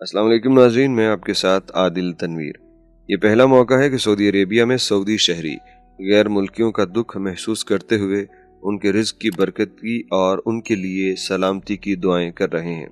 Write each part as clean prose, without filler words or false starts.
अस्सलाम वालेकुम नाज़रीन, मैं आपके साथ आदिल तनवीर। ये पहला मौका है कि सऊदी अरेबिया में सऊदी शहरी गैर मुल्कियों का दुख महसूस करते हुए उनके रिज़्क की बरकत की और उनके लिए सलामती की दुआएं कर रहे हैं।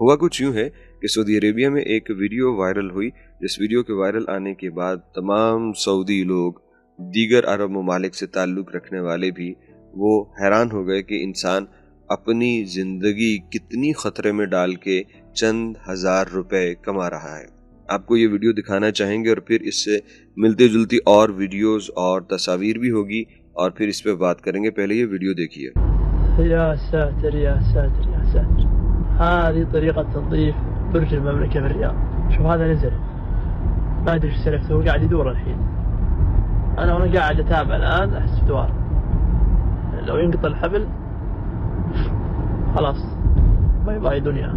हुआ कुछ यूँ है कि सऊदी अरेबिया में एक वीडियो वायरल हुई, जिस वीडियो के वायरल आने के बाद तमाम सऊदी लोग, दीगर अरब ममालिक से ताल्लुक़ रखने वाले भी, वो हैरान हो गए कि इंसान अपनी ज़िंदगी कितनी ख़तरे में डाल के चंद हज़ार रुपए कमा रहा है। आपको ये वीडियो दिखाना चाहेंगे और फिर इससे मिलती जुलती और वीडियोस और तस्वीर भी होगी और फिर इस पे बात करेंगे। पहले ये वीडियो देखिए। يا ساتر يا ساتر يا ساتر، هذه طريقة تنظيف برج المملكة بالرياض. شوف هذا نزل، ما ادري ايش سلفته، هو قاعد يدور الحين. انا قاعد اتابع الان، احس بدوار. لو ينقطع الحبل خلاص باي باي دنيا.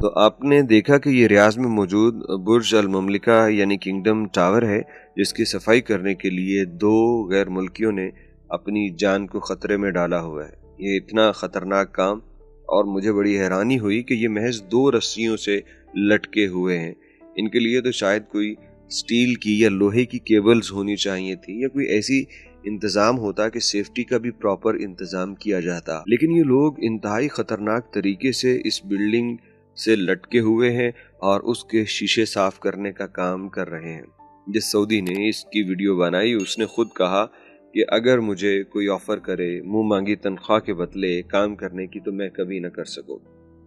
तो आपने देखा कि ये रियाज में मौजूद बुर्ज अल ममलिका यानी किंगडम टावर है, जिसकी सफाई करने के लिए दो गैर मुल्कियों ने अपनी जान को खतरे में डाला हुआ है। ये इतना खतरनाक काम, और मुझे बड़ी हैरानी हुई कि ये महज दो रस्सियों से लटके हुए हैं। इनके लिए तो शायद कोई स्टील की या लोहे की केबल्स होनी चाहिए थी, या कोई ऐसी इंतज़ाम होता कि सेफ्टी का भी प्रॉपर इंतज़ाम किया जाता। लेकिन ये लोग इंतहाई ख़तरनाक तरीके से इस बिल्डिंग से लटके हुए हैं और उसके शीशे साफ करने का काम कर रहे हैं। जिस सऊदी ने इसकी वीडियो बनाई, उसने खुद कहा कि अगर मुझे कोई ऑफ़र करे मुंह मांगी तनख्वाह के बदले काम करने की, तो मैं कभी ना कर सकूं।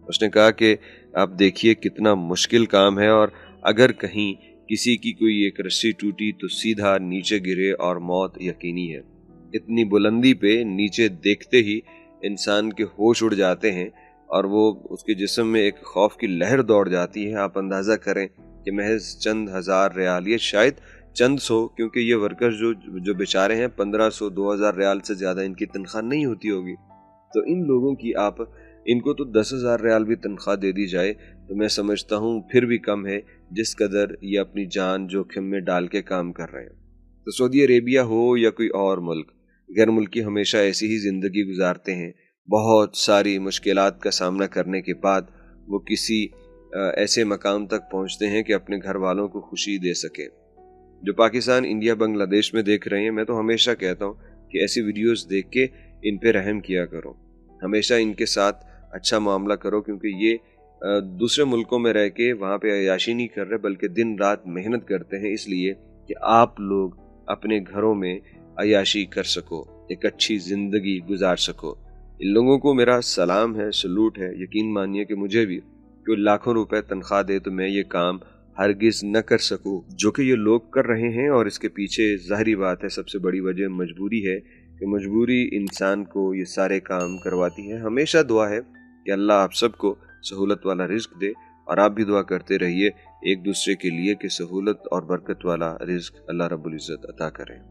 उसने कहा कि आप देखिए कितना मुश्किल काम है, और अगर कहीं किसी की कोई एक रस्सी टूटी तो सीधा नीचे गिरे और मौत यकीनी है। इतनी बुलंदी पे नीचे देखते ही इंसान के होश उड़ जाते हैं और वो उसके जिस्म में एक खौफ की लहर दौड़ जाती है। आप अंदाज़ा करें कि महज चंद हज़ार रियाल, ये शायद चंद सौ, क्योंकि ये वर्कर्स जो बेचारे हैं 1500-2000 रियाल से ज़्यादा इनकी तनख्वाह नहीं होती होगी। तो इन लोगों की इनको तो 10,000 रियाल भी तनख्वाह दे दी जाए तो मैं समझता हूँ फिर भी कम है, जिस कदर ये अपनी जान जोखिम में डाल के काम कर रहे हैं। तो सऊदी अरेबिया हो या कोई और मुल्क, गैर मुल्की हमेशा ऐसी ही ज़िंदगी गुजारते हैं। बहुत सारी मुश्किलात का सामना करने के बाद वो किसी ऐसे मकाम तक पहुंचते हैं कि अपने घर वालों को खुशी दे सकें। जो पाकिस्तान, इंडिया, बांग्लादेश में देख रहे हैं, मैं तो हमेशा कहता हूं कि ऐसी वीडियोस देख के इन पे रहम किया करो, हमेशा इनके साथ अच्छा मामला करो, क्योंकि ये दूसरे मुल्कों में रह के वहाँ पे अय्याशी नहीं कर रहे, बल्कि दिन रात मेहनत करते हैं इसलिए कि आप लोग अपने घरों में अय्याशी कर सको, एक अच्छी ज़िंदगी गुजार सको। इन लोगों को मेरा सलाम है, सलूट है। यकीन मानिए कि मुझे भी कोई लाखों रुपए तनख्वाह दे तो मैं ये काम हरगिज़ न कर सकूं जो कि ये लोग कर रहे हैं। और इसके पीछे ज़ाहिरी बात है, सबसे बड़ी वजह मजबूरी है कि मजबूरी इंसान को ये सारे काम करवाती है। हमेशा दुआ है कि अल्लाह आप सबको सहूलत वाला रिज़्क दे, और आप भी दुआ करते रहिए एक दूसरे के लिए कि सहूलत और बरकत वाला रिज़्क अल्लाह रब्बुल इज़्ज़त अता करें।